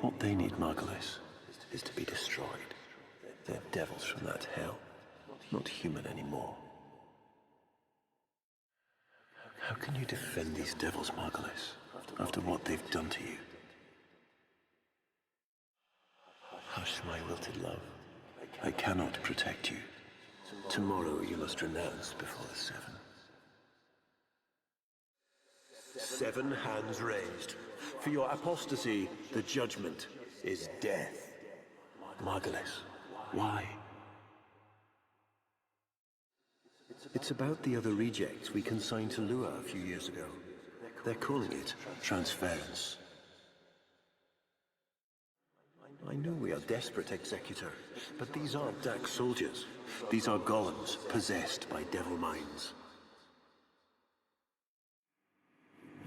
What they need, Margulis, is to be destroyed. They're devils from that hell, not human anymore. How can you defend these devils, Margulis, after what they've done to you? Hush, my wilted love. I cannot protect you. Tomorrow you must renounce before the seven. 7 hands raised. For your apostasy, the judgment is death. Margulis, why? It's about the other rejects we consigned to Lua a few years ago. They're calling it transference. I know we are desperate, Executor, but these aren't Dax soldiers. These are golems possessed by devil minds.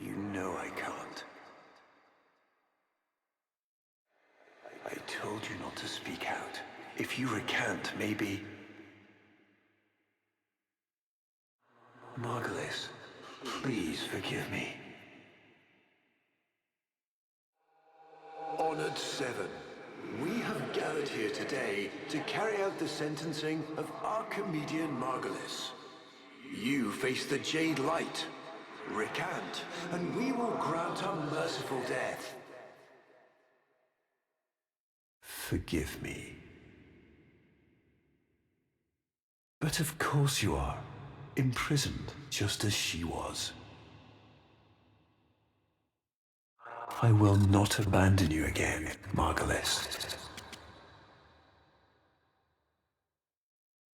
You know I can't. I told you not to speak out. If you recant, maybe... Margulis, please forgive me. Honored Seven, we have gathered here today to carry out the sentencing of Archimedean Margulis. You face the Jade Light. Recant, and we will grant a merciful death. Forgive me. But of course you are. Imprisoned, just as she was. I will not abandon you again, Margulis.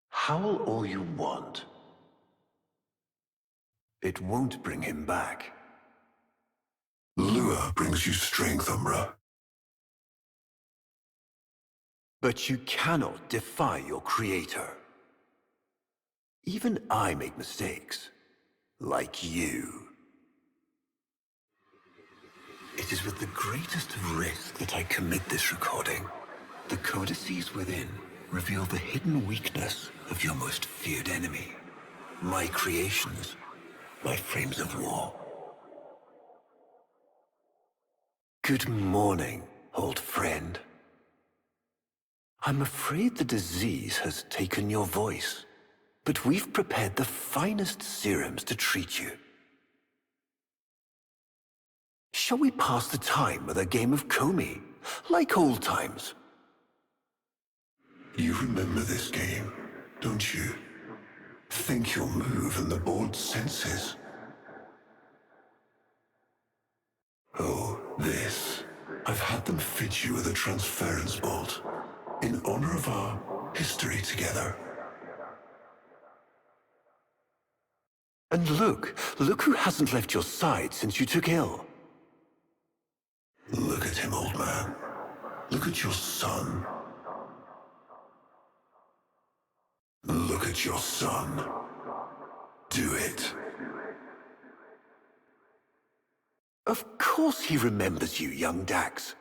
Howl all you want. It won't bring him back. Lua brings you strength, Umbra. But you cannot defy your creator. Even I make mistakes. Like you. It is with the greatest of risk that I commit this recording. The codices within reveal the hidden weakness of your most feared enemy. My creations. My frames of war. Good morning, old friend. I'm afraid the disease has taken your voice, but we've prepared the finest serums to treat you. Shall we pass the time with a game of Komi, like old times? You remember this game, don't you? Think you'll move and the board senses. Oh, this. I've had them fit you with a transference bolt, in honor of our history together. And look who hasn't left your side since you took ill. Look at him, old man. Look at your son. Look at your son. Do it. Of course he remembers you, young Dax.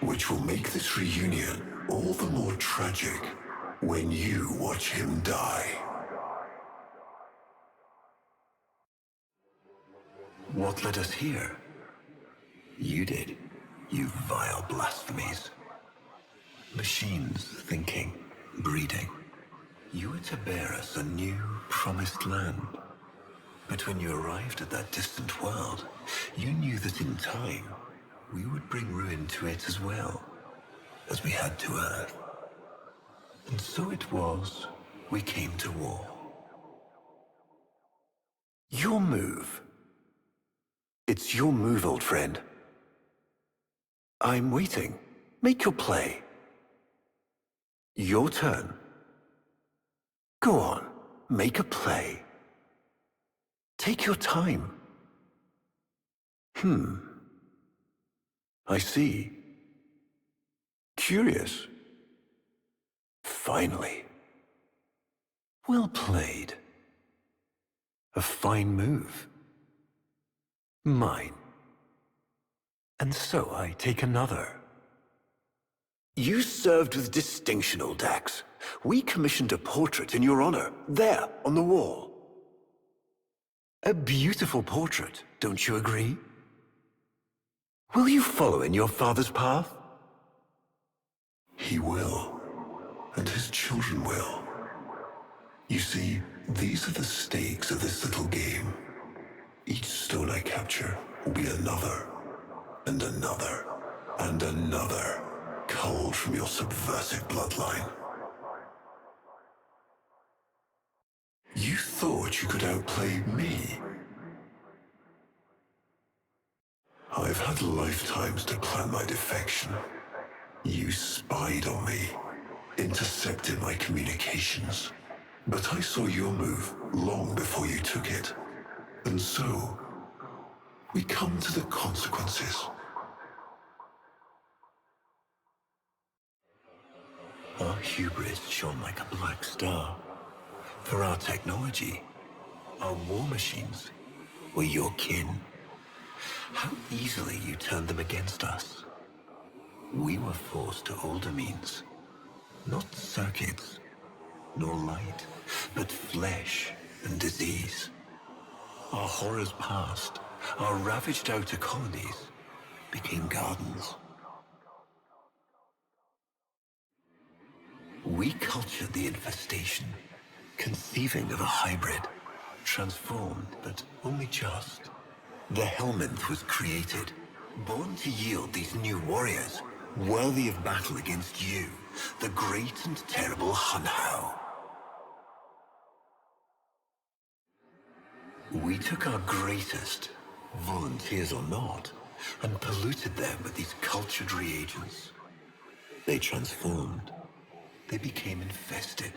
Which will make this reunion all the more tragic when you watch him die. What led us here? You did, you vile blasphemies. Machines thinking, breeding. You were to bear us a new, promised land. But when you arrived at that distant world, you knew that in time, we would bring ruin to it as well, as we had to Earth. And so it was, we came to war. Your move. It's your move, old friend. I'm waiting. Make your play. Your turn. Go on, make a play. Take your time. I see. Curious. Finally. Well played. A fine move. Mine. And so I take another. You served with distinction, old Dax. We commissioned a portrait in your honor, there, on the wall. A beautiful portrait, don't you agree? Will you follow in your father's path? He will, and his children will. You see, these are the stakes of this little game. Each stone I capture will be another, and another, and another, culled from your subversive bloodline. You thought you could outplay me? I've had lifetimes to plan my defection. You spied on me, intercepted my communications. But I saw your move long before you took it. And so, we come to the consequences. Our hubris shone like a black star. For our technology, our war machines were your kin. How easily you turned them against us. We were forced to older means. Not circuits, nor light, but flesh and disease. Our horrors passed, our ravaged outer colonies became gardens. We cultured the infestation, conceiving of a hybrid, transformed, but only just. The Helminth was created, born to yield these new warriors, worthy of battle against you, the great and terrible Hunhow. We took our greatest, volunteers or not, and polluted them with these cultured reagents. They transformed. They became infested.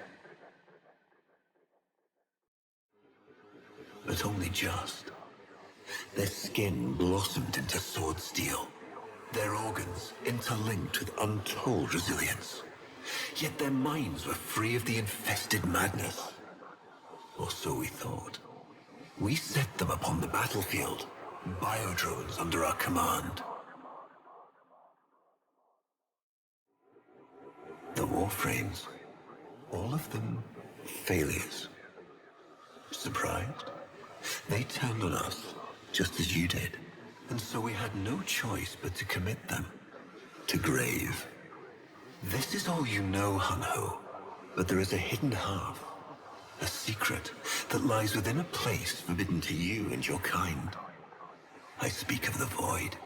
But only just. Their skin blossomed into sword steel, their organs interlinked with untold resilience. Yet their minds were free of the infested madness. Or so we thought. We set them upon the battlefield, biodrones under our command. The Warframes, all of them failures. Surprised? They turned on us, just as you did, and so we had no choice but to commit them to grave. This is all you know, Hunho, but there is a hidden half, a secret that lies within a place forbidden to you and your kind. I speak of the Void.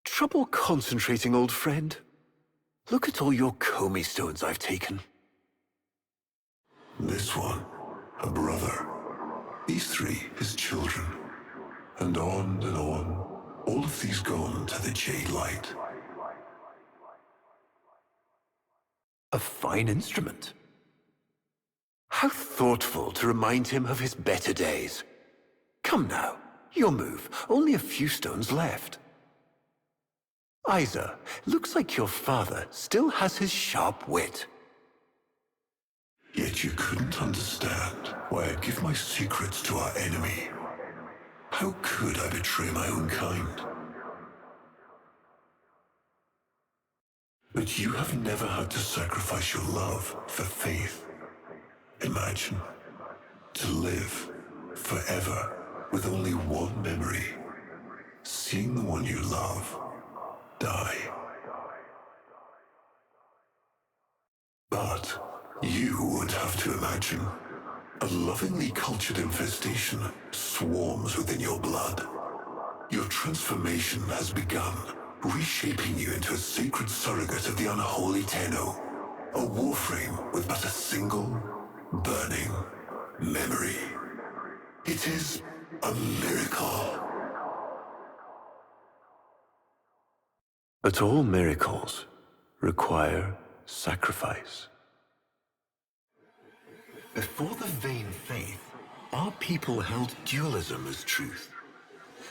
Trouble concentrating, old friend? Look at all your Komi stones I've taken. This one, a brother. These three, his children. And on, all of these gone to the Jade Light. A fine instrument. How thoughtful to remind him of his better days. Come now, your move. Only a few stones left. Isa, looks like your father still has his sharp wit. Yet you couldn't understand why I'd give my secrets to our enemy. How could I betray my own kind? But you have never had to sacrifice your love for faith. Imagine, to live forever with only one memory, seeing the one you love die. But you would have to imagine a lovingly cultured infestation swarms within your blood. Your transformation has begun, reshaping you into a sacred surrogate of the unholy Tenno, a warframe with but a single, burning memory. It is a miracle. But all miracles require sacrifice. Before the vain faith, our people held dualism as truth.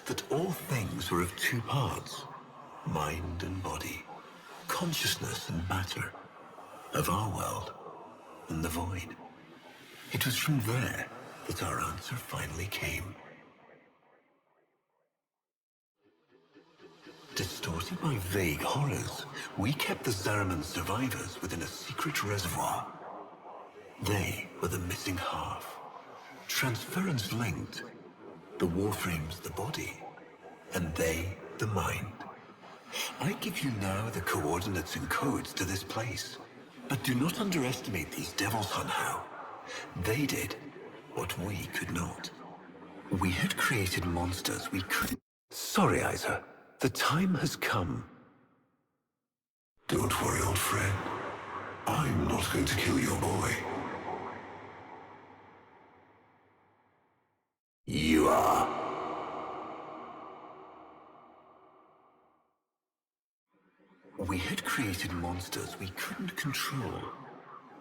That all things were of two parts, mind and body, consciousness and matter, of our world and the void. It was from there that our answer finally came. Distorted by vague horrors, we kept the Zariman survivors within a secret reservoir. They were the missing half. Transference linked. The Warframe's the body, and they the mind. I give you now the coordinates and codes to this place. But do not underestimate these devils, Hunhow. They did what we could not. We had created monsters we couldn't. Sorry, Isa. The time has come. Don't worry, old friend. I'm not going to kill your boy. You are. We had created monsters we couldn't control.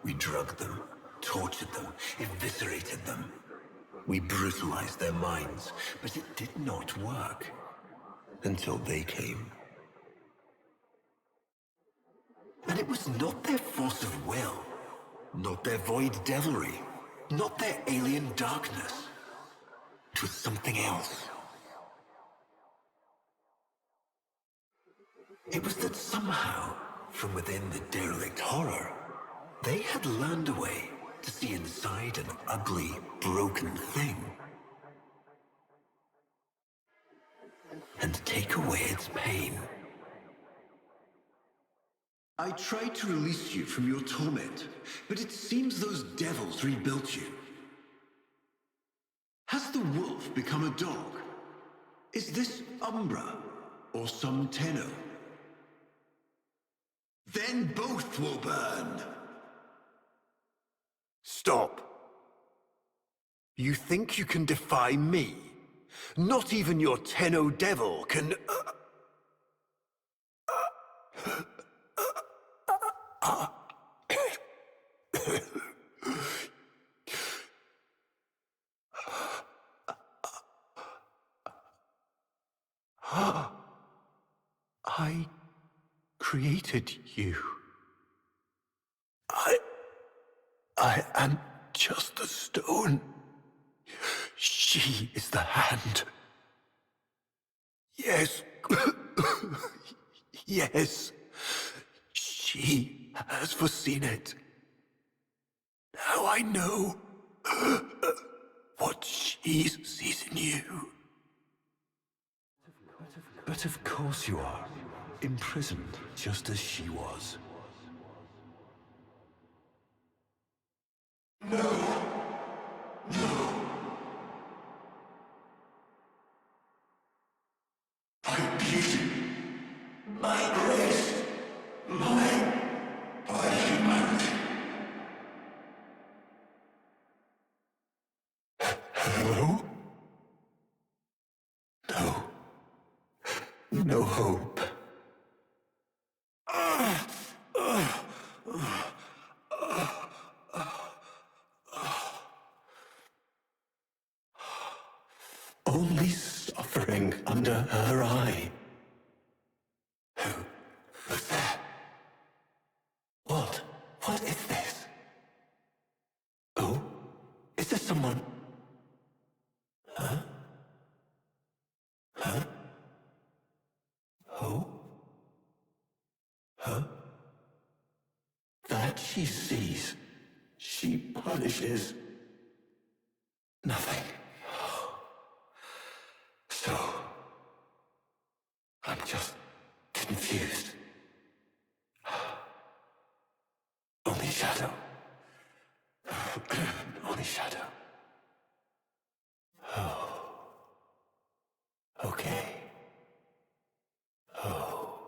We drugged them, tortured them, eviscerated them. We brutalized their minds, but it did not work. Until they came. And it was not their force of will, not their void devilry, not their alien darkness. It was something else. It was that somehow, from within the derelict horror, they had learned a way to see inside an ugly, broken thing. And take away its pain. I tried to release you from your torment, but it seems those devils rebuilt you. Has the wolf become a dog? Is this Umbra, or some Tenno? Then both will burn! Stop! You think you can defy me? Not even your Tenno devil can... I created you. I am just the stone. She is the hand. Yes. Yes. She has foreseen it. Now I know what she sees in you. But of course you are. Imprisoned, just as she was. No. My beauty, my grace, my humanity. Hello? No hope. Only suffering under her eye. Who's that? What? What is this? Oh? Is there someone? Huh? Oh? Huh? That she sees, she punishes. Nothing. So, I'm just confused. Only shadow. Only shadow. Oh. Okay. Oh.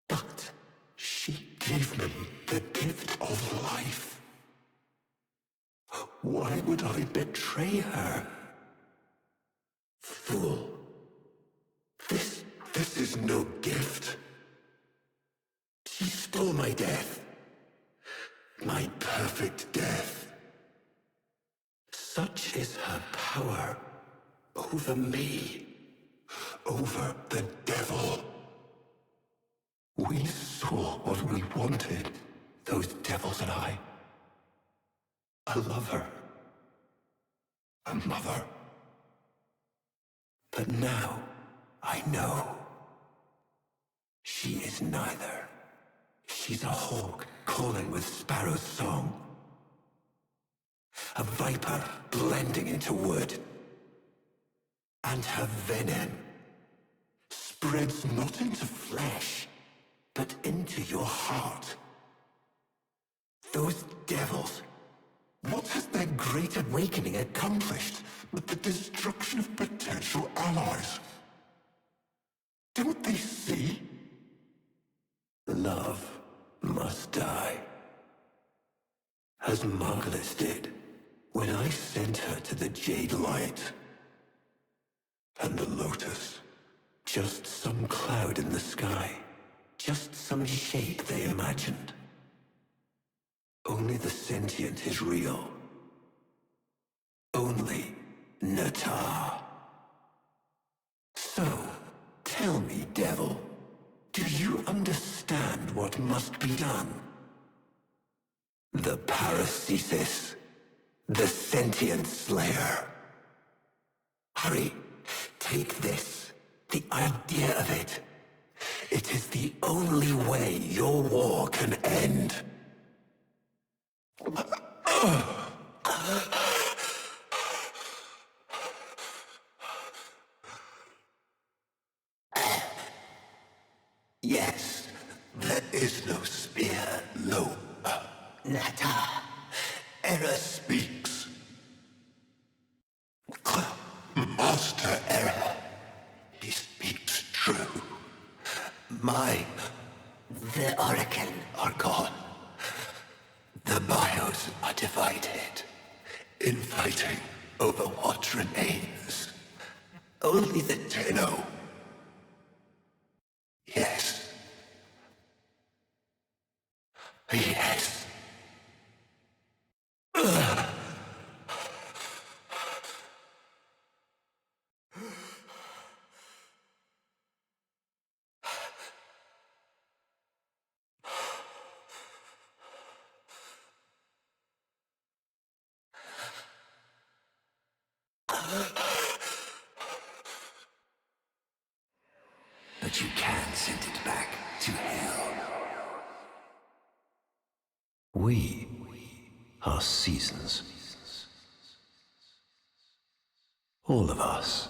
But she gave me the gift of life. Why would I betray her? Fool. This is no gift. She stole my death. My perfect death. Such is her power over me. Over the devil. We saw what we wanted, those devils and I. A lover. A mother. But now, I know. She is neither. She's a hawk calling with sparrow's song. A viper blending into wood. and her venom spreads not into flesh, but into your heart. Those devils, what has their great awakening accomplished but the destruction of potential allies? Don't they see? Love must die. As Margulis did when I sent her to the Jade Light. And the Lotus, just some cloud in the sky, just some shape they imagined. Only the sentient is real. Only Natah. So, tell me, devil, do you understand what must be done? The Paracesis, the sentient slayer. Hurry, take this, the idea of it. It is the only way your war can end. Yes, there is no spear low. Natah, Erra speaks. Master Erra, he speaks true. The Oracle are gone. The bios are divided, infighting over what remains. Only the Tenno. Yes. Yes. But you can send it back to hell. We are seasons. All of us.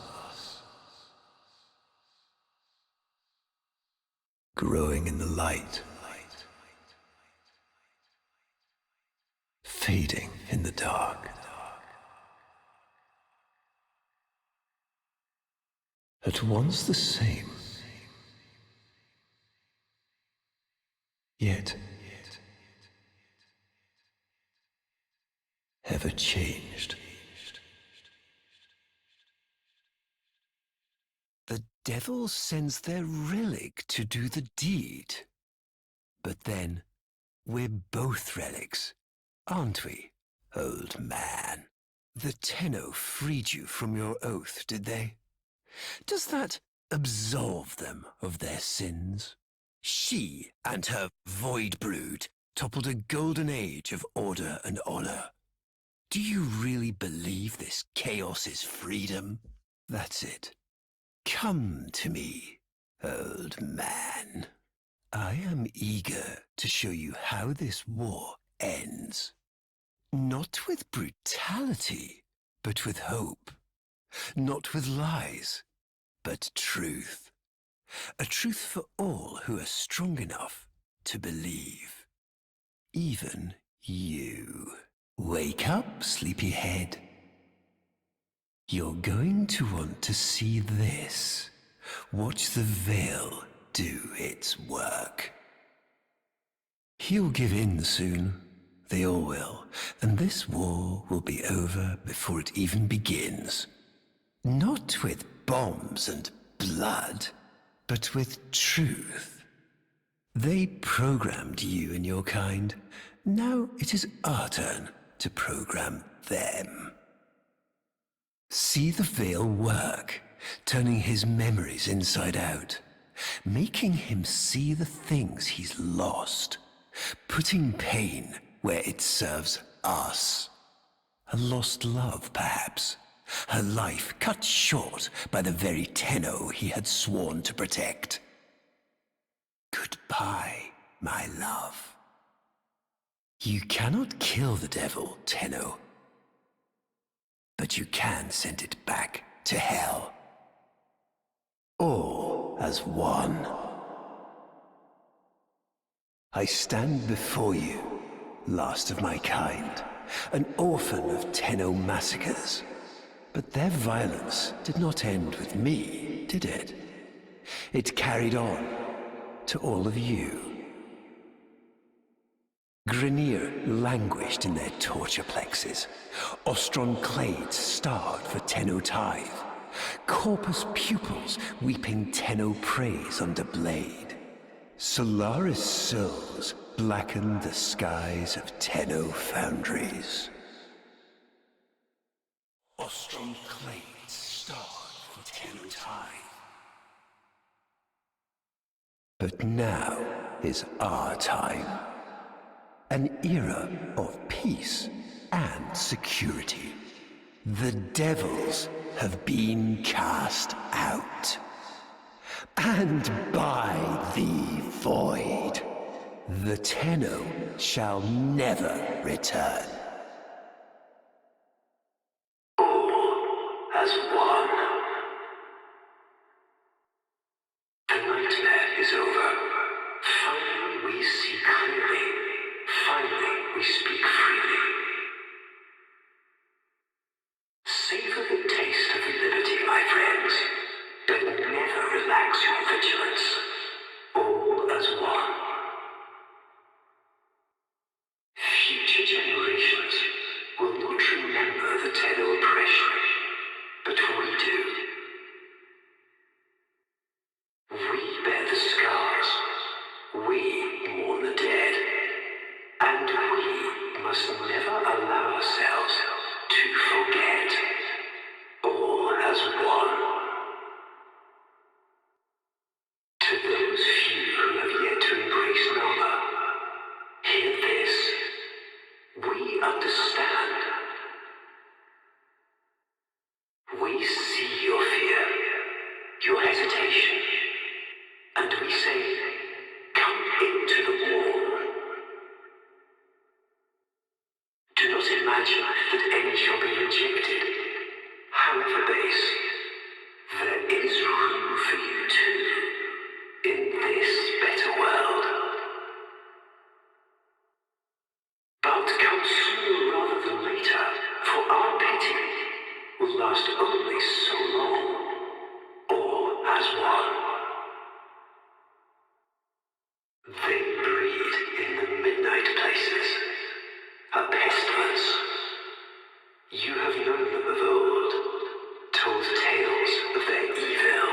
Growing in the light. Fading in the dark. At once the same. Yet ever changed. The devil sends their relic to do the deed. But then, we're both relics, aren't we, old man? The Tenno freed you from your oath, did they? Does that absolve them of their sins? She and her void brood toppled a golden age of order and honor. Do you really believe this chaos is freedom? That's it. Come to me, old man. I am eager to show you how this war ends. Not with brutality, but with hope. Not with lies, but truth. A truth for all who are strong enough to believe. Even you. Wake up, sleepyhead. You're going to want to see this. Watch the veil do its work. He'll give in soon. They all will. And this war will be over before it even begins. Not with bombs and blood, but with truth. They programmed you and your kind. Now it is our turn to program them. See the veil work, turning his memories inside out, making him see the things he's lost, putting pain where it serves us. A lost love, perhaps. Her life cut short by the very Tenno he had sworn to protect. Goodbye, my love. You cannot kill the devil, Tenno. But you can send it back to hell. all as one. I stand before you, last of my kind, an orphan of Tenno massacres. But their violence did not end with me, did it? It carried on to all of you. Grineer languished in their torture plexes. Ostron clades starved for Tenno tithe. Corpus pupils weeping Tenno praise under blade. Solaris souls blackened the skies of Tenno foundries. Ostron clades starved for Tenno tithe. But now is our time. An era of peace and security. The devils have been cast out. And by the void, the Tenno shall never return. All as one. The nightmare is over. Finally we see clearly. Finally we speak freely. Savor the taste of liberty, my friends, but never relax your vigilance. All as one. Future generations will not remember the Tenno oppression, but we do. We bear the scars. We mourn the dead. And we must never allow ourselves to forget. All as one. To those few who have yet to embrace Natah, hear this. We understand. We see your fear, your hesitation, and we say, come into the war. Do not imagine that any shall be rejected, however base. There is room for you too, in this better world. But come sooner rather than later, for our pity will last only so long, all as one. They breed in the midnight places, a pestilence. You have known them of old, told tales of their evil.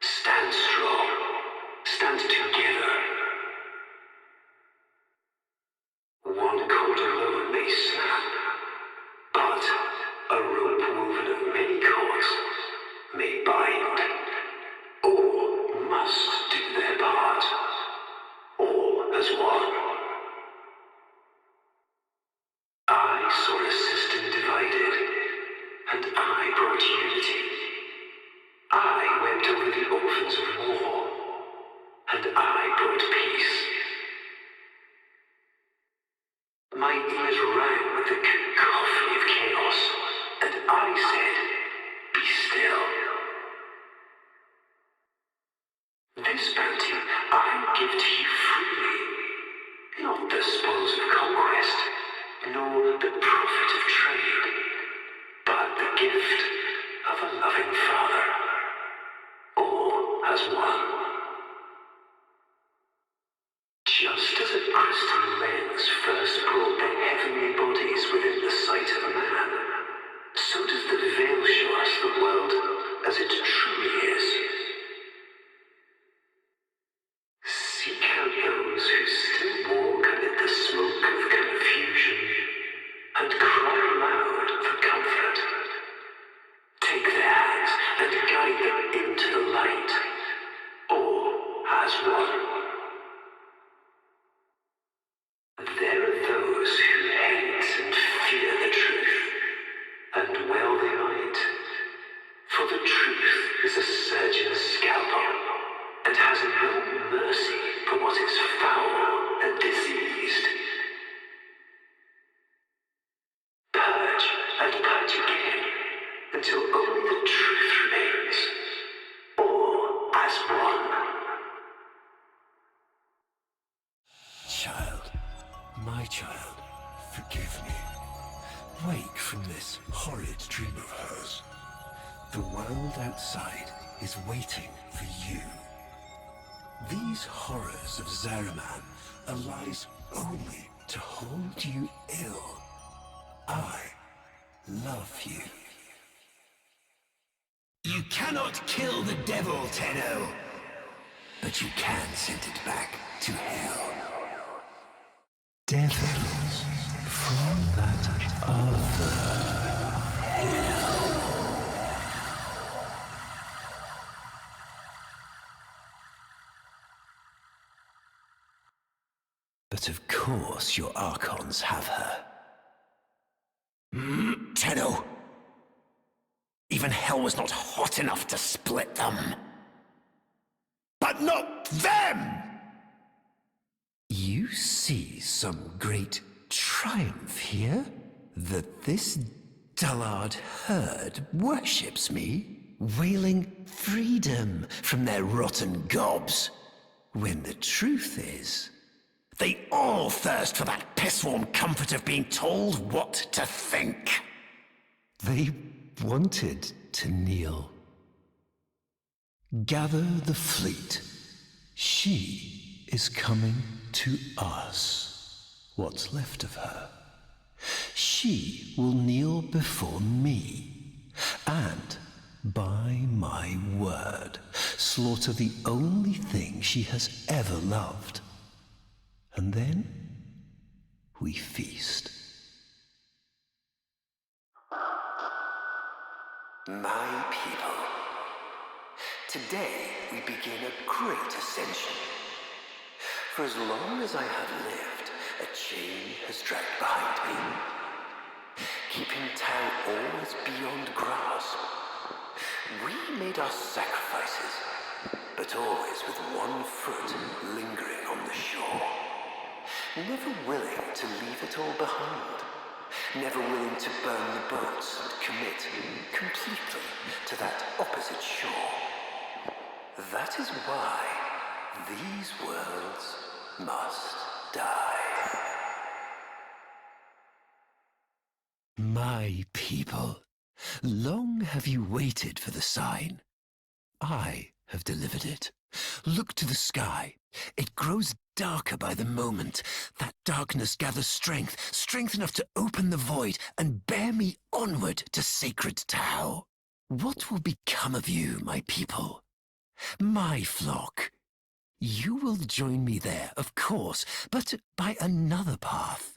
Stand strong, stand together. One cord alone may snap, but a rope woven of many cords may bind. All must do their part, all as one. I saw a system divided, and I brought unity. I wept over the orphans of war, and I brought peace. My ears rang with the cacophony of chaos, and I said, be still. This bounty I give to you freely, not the spoils of conquest, nor the profit of trade, but the gift of a loving father, all as one. Just as a crystal lens first brought the heavenly bodies within the sight of man, so does the veil show us the world as it truly is. Seek out those who still walk amid the smoke of confusion, and cry aloud for comfort. Take their hands and guide them into the light, all as one. There are those who hate and fear the truth, and well they might, for the truth is a surgeon's scalpel, and has no mercy for what is foul and diseased. Purge and purge again, until only the truth remains, all as one. Child, my child, forgive me. Wake from this horrid dream of hers. The world outside is waiting for you. These horrors of Zariman are lies only to hold you ill. I love you. You cannot kill the devil, Tenno. But you can send it back to hell. Devils from that other hell. But of course your Archons have her. Tenno! Even hell was not hot enough to split them. But not them! You see some great triumph here? That this dullard herd worships me, wailing freedom from their rotten gobs, when the truth is, they all thirst for that piss-warm comfort of being told what to think. They wanted to kneel. Gather the fleet. She is coming to us. What's left of her. She will kneel before me, and, by my word, slaughter the only thing she has ever loved. And then we feast. My people, today we begin a great ascension. For as long as I have lived, a chain has dragged behind me, keeping Tau always beyond grasp. We made our sacrifices, but always with one foot lingering on the shore. Never willing to leave it all behind. Never willing to burn the boats and commit completely to that opposite shore. That is why these worlds must die. My people, long have you waited for the sign. I have delivered it. Look to the sky. It grows darker by the moment. That darkness gathers strength, strength enough to open the void and bear me onward to sacred Tau. What will become of you, my people? My flock? You will join me there, of course, but by another path.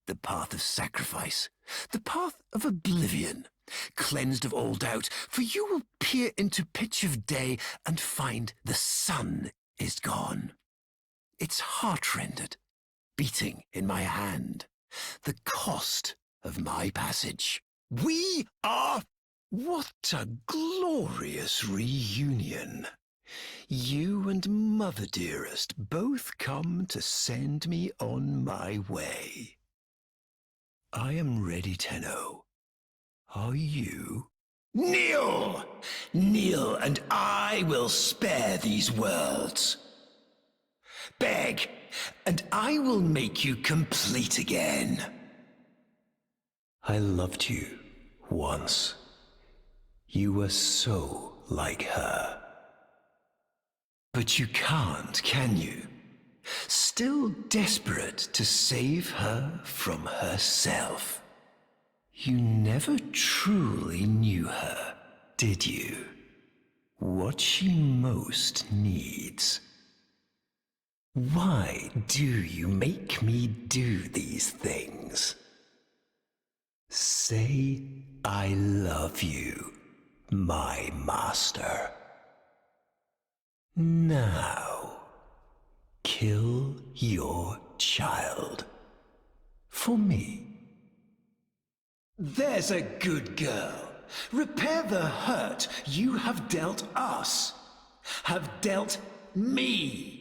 The path of sacrifice, the path of oblivion, cleansed of all doubt, for you will peer into pitch of day and find the sun is gone. Its heart-rendered, beating in my hand, the cost of my passage. We are... What a glorious reunion. You and Mother Dearest both come to send me on my way. I am ready, Tenno. Are you? Kneel! Kneel, and I will spare these worlds. Beg, and I will make you complete again. I loved you once. You were so like her. But you can't, can you? Still desperate to save her from herself. You never truly knew her, did you? What she most needs. Why do you make me do these things? Say, I love you, my master. Now, kill your child. For me. There's a good girl. Repair the hurt you have dealt us. Have dealt me.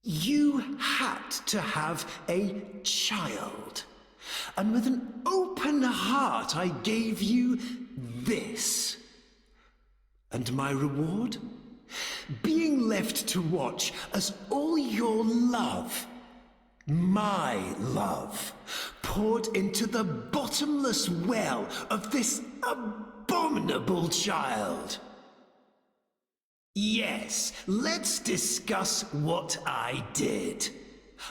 You had to have a child. And with an open heart I gave you this. And my reward? Being left to watch as all your love, my love, poured into the bottomless well of this abominable child. Yes, let's discuss what I did.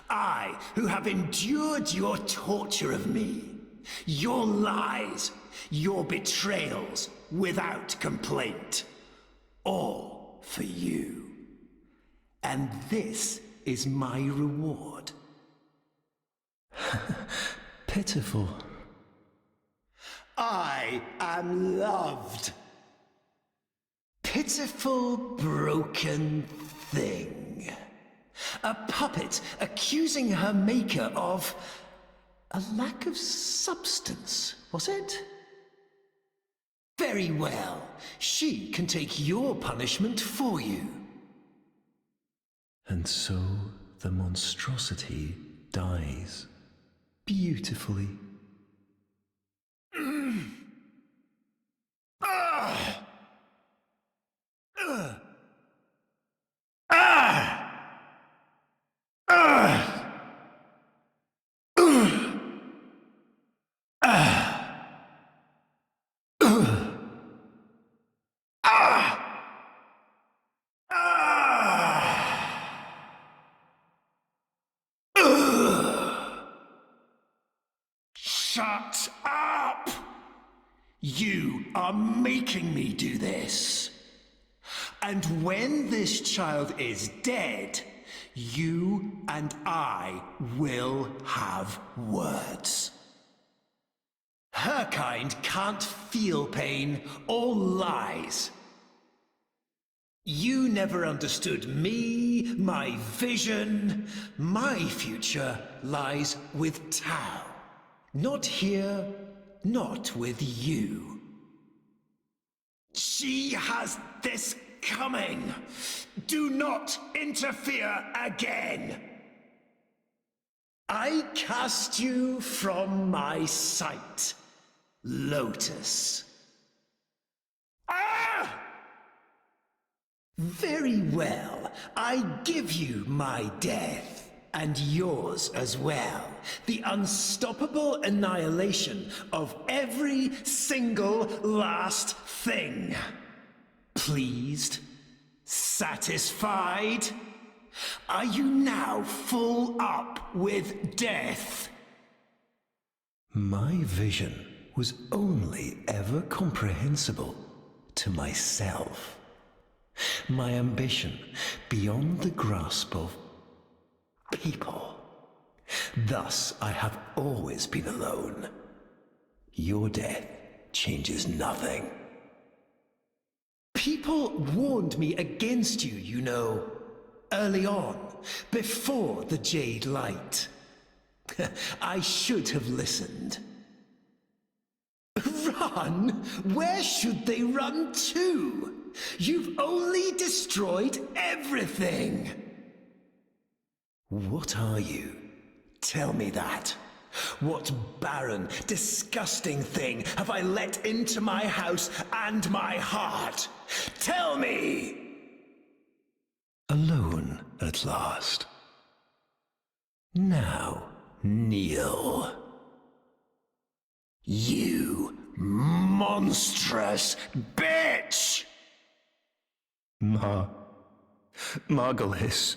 I, who have endured your torture of me, your lies, your betrayals without complaint. All for you. And this is my reward. Pitiful. I am loved. Pitiful, broken thing. A puppet accusing her maker of a lack of substance, was it? Very well. She can take your punishment for you. And so the monstrosity dies beautifully. Shut up! You are making me do this. And when this child is dead, you and I will have words. Her kind can't feel pain or lies. You never understood me, my vision. My future lies with Tao. Not here, not with you. She has this coming. Do not interfere again. I cast you from my sight, Lotus. Ah! Very well, I give you my death, and yours as well. The unstoppable annihilation of every single last thing. Pleased? Satisfied? Are you now full up with death? My vision was only ever comprehensible to myself. My ambition beyond the grasp of people. Thus, I have always been alone. Your death changes nothing. People warned me against you, you know, early on, before the Jade Light. I should have listened. Run? Where should they run to? You've only destroyed everything. What are you? Tell me that. What barren, disgusting thing have I let into my house and my heart? Tell me! Alone at last. Now, kneel. You monstrous bitch! Margulis.